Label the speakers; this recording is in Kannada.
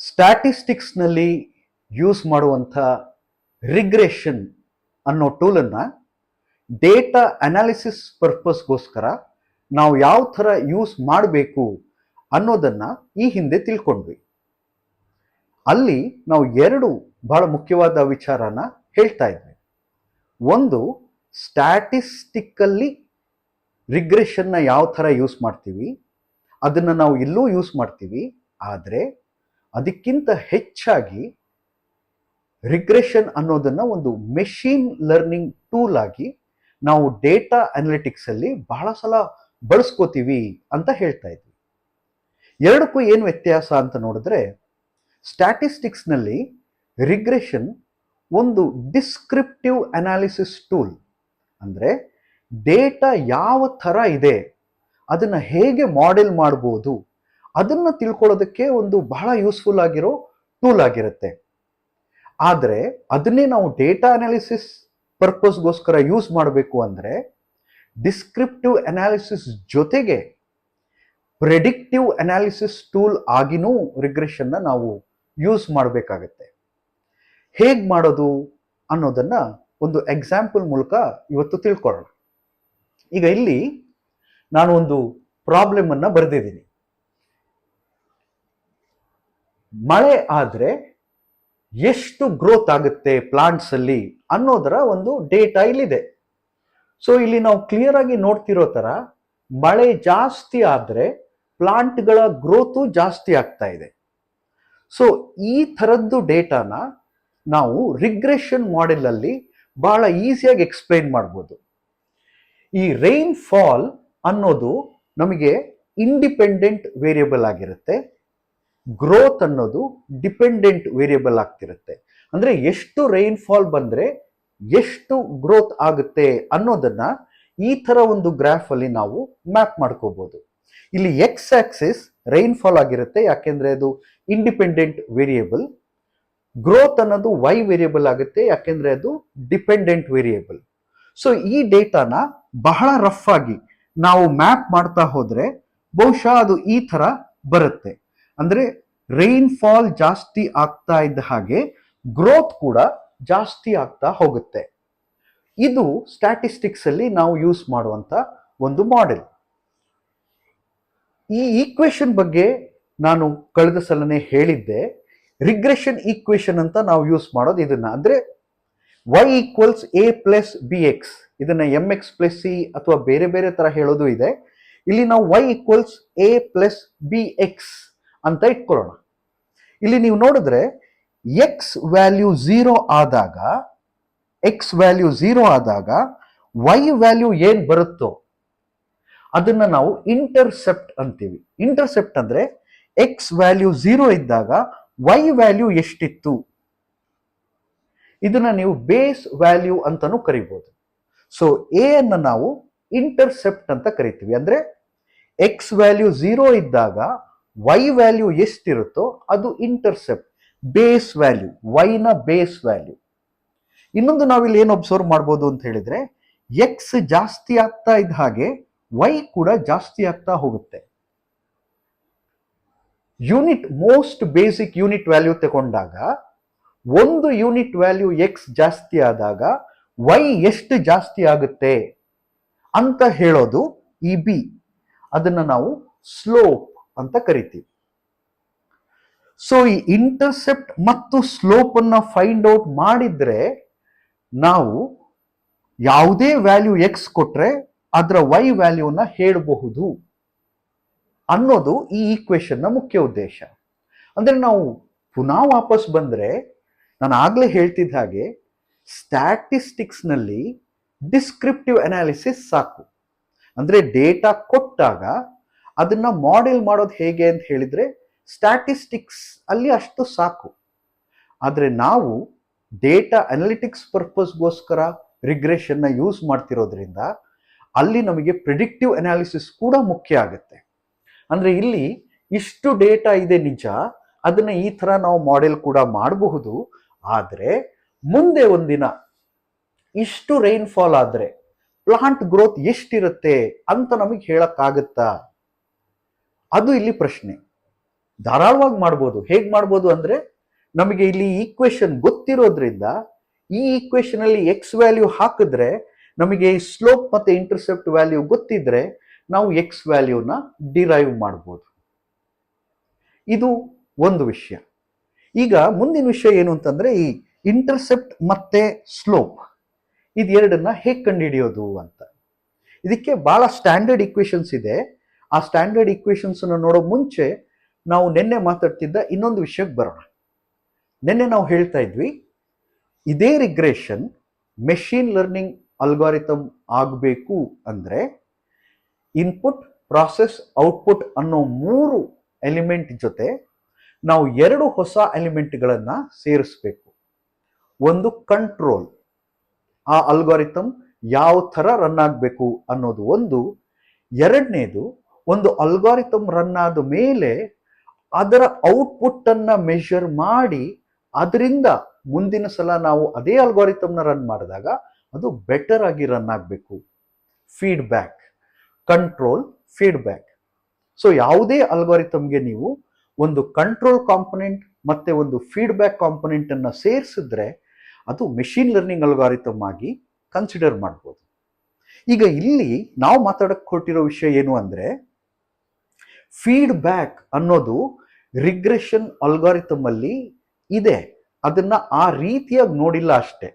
Speaker 1: ಸ್ಟ್ಯಾಟಿಸ್ಟಿಕ್ಸ್ನಲ್ಲಿ ಯೂಸ್ ಮಾಡುವಂಥ ರಿಗ್ರೆಷನ್ ಅನ್ನೋ ಟೂಲನ್ನು ಡೇಟಾ ಅನಾಲಿಸಿಸ್ ಪರ್ಪಸ್ಗೋಸ್ಕರ ನಾವು ಯಾವ ಥರ ಯೂಸ್ ಮಾಡಬೇಕು ಅನ್ನೋದನ್ನು ಈ ಹಿಂದೆ ತಿಳ್ಕೊಂಡ್ವಿ. ಅಲ್ಲಿ ನಾವು ಎರಡು ಬಹಳ ಮುಖ್ಯವಾದ ವಿಚಾರನ ಹೇಳ್ತಾ ಇದ್ವಿ. ಒಂದು, ಸ್ಟ್ಯಾಟಿಸ್ಟಿಕಲ್ಲಿ ರಿಗ್ರೆಷನ್ನ ಯಾವ ಥರ ಯೂಸ್ ಮಾಡ್ತೀವಿ ಅದನ್ನು ನಾವು ಇಲ್ಲೂ ಯೂಸ್ ಮಾಡ್ತೀವಿ. ಆದರೆ ಅದಕ್ಕಿಂತ ಹೆಚ್ಚಾಗಿ ರಿಗ್ರೆಷನ್ ಅನ್ನೋದನ್ನು ಒಂದು ಮೆಷಿನ್ ಲರ್ನಿಂಗ್ ಟೂಲ್ ಆಗಿ ನಾವು ಡೇಟಾ ಅನಾಲಿಟಿಕ್ಸಲ್ಲಿ ಬಹಳ ಸಲ ಬಳಸ್ಕೋತೀವಿ ಅಂತ ಹೇಳ್ತಾ ಇದ್ವಿ. ಎರಡಕ್ಕೂ ಏನು ವ್ಯತ್ಯಾಸ ಅಂತ ನೋಡಿದ್ರೆ, ಸ್ಟ್ಯಾಟಿಸ್ಟಿಕ್ಸ್ನಲ್ಲಿ ರಿಗ್ರೆಷನ್ ಒಂದು ಡಿಸ್ಕ್ರಿಪ್ಟಿವ್ ಅನಾಲಿಸಿಸ್ ಟೂಲ್, ಅಂದರೆ ಡೇಟಾ ಯಾವ ಥರ ಇದೆ ಅದನ್ನು ಹೇಗೆ ಮಾಡೆಲ್ ಮಾಡ್ಬೋದು ಅದನ್ನು ತಿಳ್ಕೊಳ್ಳೋದಕ್ಕೆ ಒಂದು ಬಹಳ ಯೂಸ್ಫುಲ್ ಆಗಿರೋ ಟೂಲ್ ಆಗಿರುತ್ತೆ. ಆದರೆ ಅದನ್ನೇ ನಾವು ಡೇಟಾ ಅನಾಲಿಸಿಸ್ ಪರ್ಪಸ್ಗೋಸ್ಕರ ಯೂಸ್ ಮಾಡಬೇಕು ಅಂದರೆ ಡಿಸ್ಕ್ರಿಪ್ಟಿವ್ ಅನಾಲಿಸಿಸ್ ಜೊತೆಗೆ ಪ್ರೆಡಿಕ್ಟಿವ್ ಅನಾಲಿಸಿಸ್ ಟೂಲ್ ಆಗಿನೂ ರಿಗ್ರೆಷನ್ನ ನಾವು ಯೂಸ್ ಮಾಡಬೇಕಾಗತ್ತೆ. ಹೇಗೆ ಮಾಡೋದು ಅನ್ನೋದನ್ನ ಒಂದು ಎಕ್ಸಾಂಪಲ್ ಮೂಲಕ ಇವತ್ತು ತಿಳ್ಕೊಳ್ಳೋಣ. ಈಗ ಇಲ್ಲಿ ನಾನು ಒಂದು ಪ್ರಾಬ್ಲಮ್ ಅನ್ನ ಬರೆದಿದ್ದೀನಿ. ಮಳೆ ಆದರೆ ಎಷ್ಟು ಗ್ರೋತ್ ಆಗುತ್ತೆ ಪ್ಲಾಂಟ್ಸ್ ಅಲ್ಲಿ ಅನ್ನೋದರ ಒಂದು ಡೇಟಾ ಇಲ್ಲಿದೆ. ಸೊ ಇಲ್ಲಿ ನಾವು ಕ್ಲಿಯರ್ ಆಗಿ ನೋಡ್ತಿರೋ ತರ ಮಳೆ ಜಾಸ್ತಿ ಆದ್ರೆ ಪ್ಲಾಂಟ್ಗಳ ಗ್ರೋತು ಜಾಸ್ತಿ ಆಗ್ತಾ ಇದೆ. ಸೊ ಈ ಥರದ್ದು ಡೇಟಾನ ನಾವು ರಿಗ್ರೆಷನ್ ಮಾಡೆಲ್ ಅಲ್ಲಿ ಬಹಳ ಈಸಿಯಾಗಿ ಎಕ್ಸ್ಪ್ಲೈನ್ ಮಾಡ್ಬೋದು. ಈ ರೈನ್ ಫಾಲ್ ಅನ್ನೋದು ನಮಗೆ ಇಂಡಿಪೆಂಡೆಂಟ್ ವೇರಿಯಬಲ್ ಆಗಿರುತ್ತೆ, ಗ್ರೋತ್ ಅನ್ನೋದು ಡಿಪೆಂಡೆಂಟ್ ವೇರಿಯಬಲ್ ಆಗ್ತಿರುತ್ತೆ. ಅಂದ್ರೆ ಎಷ್ಟು ರೈನ್ ಫಾಲ್ ಬಂದ್ರೆ ಎಷ್ಟು ಗ್ರೋತ್ ಆಗುತ್ತೆ ಅನ್ನೋದನ್ನ ಈ ತರ ಒಂದು ಗ್ರಾಫ್ ಅಲ್ಲಿ ನಾವು ಮ್ಯಾಪ್ ಮಾಡ್ಕೋಬಹುದು. ಇಲ್ಲಿ ಎಕ್ಸ್ ಆಕ್ಸಿಸ್ ರೈನ್ ಫಾಲ್ ಆಗಿರುತ್ತೆ, ಯಾಕೆಂದ್ರೆ ಅದು ಇಂಡಿಪೆಂಡೆಂಟ್ ವೇರಿಯಬಲ್. ಗ್ರೋತ್ ಅನ್ನೋದು ವೈ ವೇರಿಯಬಲ್ ಆಗುತ್ತೆ, ಯಾಕೆಂದ್ರೆ ಅದು ಡಿಪೆಂಡೆಂಟ್ ವೇರಿಯಬಲ್. ಸೊ ಈ ಡೇಟಾನ ಬಹಳ ರಫ್ ಆಗಿ ನಾವು ಮ್ಯಾಪ್ ಮಾಡ್ತಾ ಹೋದ್ರೆ ಬಹುಶಃ ಅದು ಈ ತರ ಬರುತ್ತೆ. ಅಂದ್ರೆ ರೈನ್ ಫಾಲ್ ಜಾಸ್ತಿ ಆಗ್ತಾ ಇದ್ದ ಹಾಗೆ ಗ್ರೋತ್ ಕೂಡ ಜಾಸ್ತಿ ಆಗ್ತಾ ಹೋಗುತ್ತೆ. ಇದು ಸ್ಟ್ಯಾಟಿಸ್ಟಿಕ್ಸ್ ಅಲ್ಲಿ ನಾವು ಯೂಸ್ ಮಾಡುವಂತ ಒಂದು ಮಾಡೆಲ್. ಈ ಈಕ್ವೇಶನ್ ಬಗ್ಗೆ ನಾನು ಕಳೆದ ಸಲನೇ ಹೇಳಿದ್ದೆ. ರಿಗ್ರೆಷನ್ ಈಕ್ವೇಶನ್ ಅಂತ ನಾವು ಯೂಸ್ ಮಾಡೋದು ಇದನ್ನ. ಅಂದ್ರೆ y equals a plus B X, ಇದನ್ನ ಎಂ ಎಕ್ಸ್ ಪ್ಲಸ್ ಸಿ ಅಥವಾ ಬೇರೆ ಬೇರೆ ತರ ಹೇಳೋದು ಇದೆ. ಇಲ್ಲಿ ನಾವು y equals a plus B X ಅಂತ ಇಟ್ಕೊಳ್ಳೋಣ. ಇಲ್ಲಿ ನೀವು ನೋಡಿದ್ರೆ ಎಕ್ಸ್ ವ್ಯಾಲ್ಯೂ ಝೀರೋ ಆದಾಗ y ವ್ಯಾಲ್ಯೂ ಏನ್ ಬರುತ್ತೋ ಅದನ್ನ ನಾವು ಇಂಟರ್ಸೆಪ್ಟ್ ಅಂತೀವಿ. ಇಂಟರ್ಸೆಪ್ಟ್ ಅಂದ್ರೆ ಎಕ್ಸ್ ವ್ಯಾಲ್ಯೂ ಝೀರೋ ಇದ್ದಾಗ y ವ್ಯಾಲ್ಯೂ ಎಷ್ಟಿತ್ತು ಇದನ್ನ ನೀವು ಬೇಸ್ ವ್ಯಾಲ್ಯೂ ಅಂತಾನೂ ಕರಿಬಹುದು. ಸೊ ಎ ಅನ್ನ ನಾವು ಇಂಟರ್ಸೆಪ್ಟ್ ಅಂತ ಕರಿತೀವಿ. ಅಂದ್ರೆ ಎಕ್ಸ್ ವ್ಯಾಲ್ಯೂ ಝೀರೋ ಇದ್ದಾಗ y ವ್ಯಾಲ್ಯೂ ಎಷ್ಟಿರುತ್ತೋ ಅದು ಇಂಟರ್ಸೆಪ್ಟ್, ಬೇಸ್ ವ್ಯಾಲ್ಯೂ, y ನ ಬೇಸ್ ವ್ಯಾಲ್ಯೂ. ಇನ್ನೊಂದು ನಾವಿಲ್ಲಿ ಏನು ಅಬ್ಸರ್ವ್ ಮಾಡ್ಬೋದು ಅಂತ ಹೇಳಿದ್ರೆ, ಎಕ್ಸ್ ಜಾಸ್ತಿ ಆಗ್ತಾ ಇದ್ದ ಹಾಗೆ y ಕೂಡ ಜಾಸ್ತಿ ಆಗ್ತಾ ಹೋಗುತ್ತೆ. Unit most basic unit value ತಗೊಂಡಾಗ ಒಂದು ಯೂನಿಟ್ ವ್ಯಾಲ್ಯೂ ಎಕ್ಸ್ ಜಾಸ್ತಿ ಆದಾಗ y ಎಷ್ಟು ಜಾಸ್ತಿ ಆಗುತ್ತೆ ಅಂತ ಹೇಳೋದು ಈ ಬಿ. ಅದನ್ನ ನಾವು ಸ್ಲೋಪ್ ಅಂತ ಕರಿತೀವಿ. ಸೊ ಈ ಇಂಟರ್ಸೆಪ್ಟ್ ಮತ್ತು ಸ್ಲೋಪ್ ಅನ್ನ ಫೈಂಡ್ ಔಟ್ ಮಾಡಿದ್ರೆ ನಾವು ಯಾವುದೇ ವ್ಯಾಲ್ಯೂ ಎಕ್ಸ್ ಕೊಟ್ರೆ ಅದರ y ವ್ಯಾಲ್ಯೂನ ಹೇಳಬಹುದು ಅನ್ನೋದು ಈ ಈಕ್ವೇಶನ್ ನ ಮುಖ್ಯ ಉದ್ದೇಶ. ಅಂದ್ರೆ ನಾವು ಪುನಃ ವಾಪಸ್ ಬಂದ್ರೆ ನಾನು ಆಗ್ಲೇ ಹೇಳ್ತಿದ್ದ ಹಾಗೆ ಸ್ಟ್ಯಾಟಿಸ್ಟಿಕ್ಸ್ ನಲ್ಲಿ ಡಿಸ್ಕ್ರಿಪ್ಟಿವ್ ಅನಾಲಿಸಿಸ್ ಸಾಕು. ಅಂದ್ರೆ ಡೇಟಾ ಕೊಟ್ಟಾಗ ಅದನ್ನ ಮಾಡೆಲ್ ಮಾಡೋದು ಹೇಗೆ ಅಂತ ಹೇಳಿದ್ರೆ ಸ್ಟ್ಯಾಟಿಸ್ಟಿಕ್ಸ್ ಅಲ್ಲಿ ಅಷ್ಟು ಸಾಕು. ಆದ್ರೆ ನಾವು ಡೇಟಾ ಅನಾಲಿಟಿಕ್ಸ್ ಪರ್ಪಸ್ಗೋಸ್ಕರ ರಿಗ್ರೆಷನ್ ನ ಯೂಸ್ ಮಾಡ್ತಿರೋದ್ರಿಂದ ಅಲ್ಲಿ ನಮಗೆ ಪ್ರಿಡಿಕ್ಟಿವ್ ಅನಾಲಿಸಿಸ್ ಕೂಡ ಮುಖ್ಯ ಆಗುತ್ತೆ. ಅಂದ್ರೆ ಇಲ್ಲಿ ಇಷ್ಟು ಡೇಟಾ ಇದೆ ನಿಜ, ಅದನ್ನ ಈ ತರ ನಾವು ಮಾಡೆಲ್ ಕೂಡ ಮಾಡಬಹುದು. ಆದ್ರೆ ಮುಂದೆ ಒಂದಿನ ಇಷ್ಟು ರೈನ್ ಫಾಲ್ ಆದ್ರೆ ಪ್ಲಾಂಟ್ ಗ್ರೋತ್ ಎಷ್ಟಿರುತ್ತೆ ಅಂತ ನಮಗೆ ಹೇಳಕ್ಕಾಗತ್ತಾ? ಅದು ಇಲ್ಲಿ ಪ್ರಶ್ನೆ. ಧಾರಾಳವಾಗಿ ಮಾಡ್ಬೋದು. ಹೇಗ್ ಮಾಡ್ಬೋದು ಅಂದ್ರೆ, ನಮಗೆ ಇಲ್ಲಿ ಈಕ್ವೇಶನ್ ಗೊತ್ತಿರೋದ್ರಿಂದ ಈ ಈಕ್ವೇಶನ್ ಅಲ್ಲಿ ಎಕ್ಸ್ ವ್ಯಾಲ್ಯೂ ಹಾಕಿದ್ರೆ ನಮಗೆ ಸ್ಲೋಪ್ ಮತ್ತೆ ಇಂಟರ್ಸೆಪ್ಟ್ ವ್ಯಾಲ್ಯೂ ಗೊತ್ತಿದ್ರೆ ನಾವು ಎಕ್ಸ್ ವ್ಯಾಲ್ಯೂನ ಡಿರೈವ್ ಮಾಡ್ಬೋದು. ಇದು ಒಂದು ವಿಷಯ. ಈಗ ಮುಂದಿನ ವಿಷಯ ಏನು ಅಂತಂದ್ರೆ, ಈ ಇಂಟರ್ಸೆಪ್ಟ್ ಮತ್ತೆ ಸ್ಲೋಪ್ ಇದೆರಡನ್ನ ಹೇಗೆ ಕಂಡುಹಿಡಿಯೋದು ಅಂತ. ಇದಕ್ಕೆ ಬಹಳ ಸ್ಟ್ಯಾಂಡರ್ಡ್ ಈಕ್ವೇಶನ್ಸ್ ಇದೆ. ಆ ಸ್ಟ್ಯಾಂಡರ್ಡ್ ಈಕ್ವೇಶನ್ಸ್ ನೋಡೋ ಮುಂಚೆ ನಾವು ನಿನ್ನೆ ಮಾತಾಡ್ತಿದ್ದ ಇನ್ನೊಂದು ವಿಷಯಕ್ಕೆ ಬರೋಣ. ನಿನ್ನೆ ನಾವು ಹೇಳ್ತಾ ಇದ್ವಿ, ಇದೇ ರಿಗ್ರೆಷನ್ ಮೆಷಿನ್ ಲರ್ನಿಂಗ್ ಅಲ್ಗಾರಿಥಮ್ ಆಗಬೇಕು ಅಂದ್ರೆ ಇನ್ಪುಟ್, ಪ್ರಾಸೆಸ್, ಔಟ್ಪುಟ್ ಅನ್ನೋ 3 ಎಲಿಮೆಂಟ್ ಜೊತೆ ನಾವು 2 ಹೊಸ ಎಲಿಮೆಂಟ್ಗಳನ್ನ ಸೇರಿಸ್ಬೇಕು. ಒಂದು ಕಂಟ್ರೋಲ್, ಆ ಅಲ್ಗಾರಿಥಮ್ ಯಾವ ಥರ ರನ್ ಆಗಬೇಕು ಅನ್ನೋದು ಒಂದು. ಎರಡನೇದು, ಒಂದು ಅಲ್ಗಾರಿಥಮ್ ರನ್ ಆದ ಮೇಲೆ ಅದರ ಔಟ್ಪುಟ್ ಅನ್ನ ಮೆಷರ್ ಮಾಡಿ ಅದರಿಂದ ಮುಂದಿನ ಸಲ ನಾವು ಅದೇ ಅಲ್ಗಾರಿಥಮ್ನ ರನ್ ಮಾಡಿದಾಗ ಅದು ಬೆಟರ್ ಆಗಿ ರನ್ ಆಗಬೇಕು. Feedback, control, feedback. ಸೊ ಯಾವುದೇ ಅಲ್ಗಾರಿಥಮ್ಗೆ ನೀವು ಒಂದು ಕಂಟ್ರೋಲ್ ಕಾಂಪೊನೆಂಟ್ ಮತ್ತೆ ಒಂದು ಫೀಡ್ಬ್ಯಾಕ್ ಕಾಂಪೊನೆಂಟ್ ಅನ್ನ ಸೇರಿಸಿದ್ರೆ ಅದು ಮೆಷಿನ್ ಲರ್ನಿಂಗ್ ಅಲ್ಗಾರಿಥಮ್ ಆಗಿ ಕನ್ಸಿಡರ್ ಮಾಡ್ಬೋದು. ಈಗ ಇಲ್ಲಿ ನಾವು ಮಾತಾಡಕ್ ಹೊರಟಿರೋ ವಿಷಯ ಏನು ಅಂದ್ರೆ, ಫೀಡ್ಬ್ಯಾಕ್ ಅನ್ನೋದು ರಿಗ್ರೆಷನ್ ಅಲ್ಗಾರಿಥಮ್ ಅಲ್ಲಿ ಇದೆ, ಅದನ್ನ ಆ ರೀತಿಯಾಗಿ ನೋಡಿಲ್ಲ ಅಷ್ಟೇ.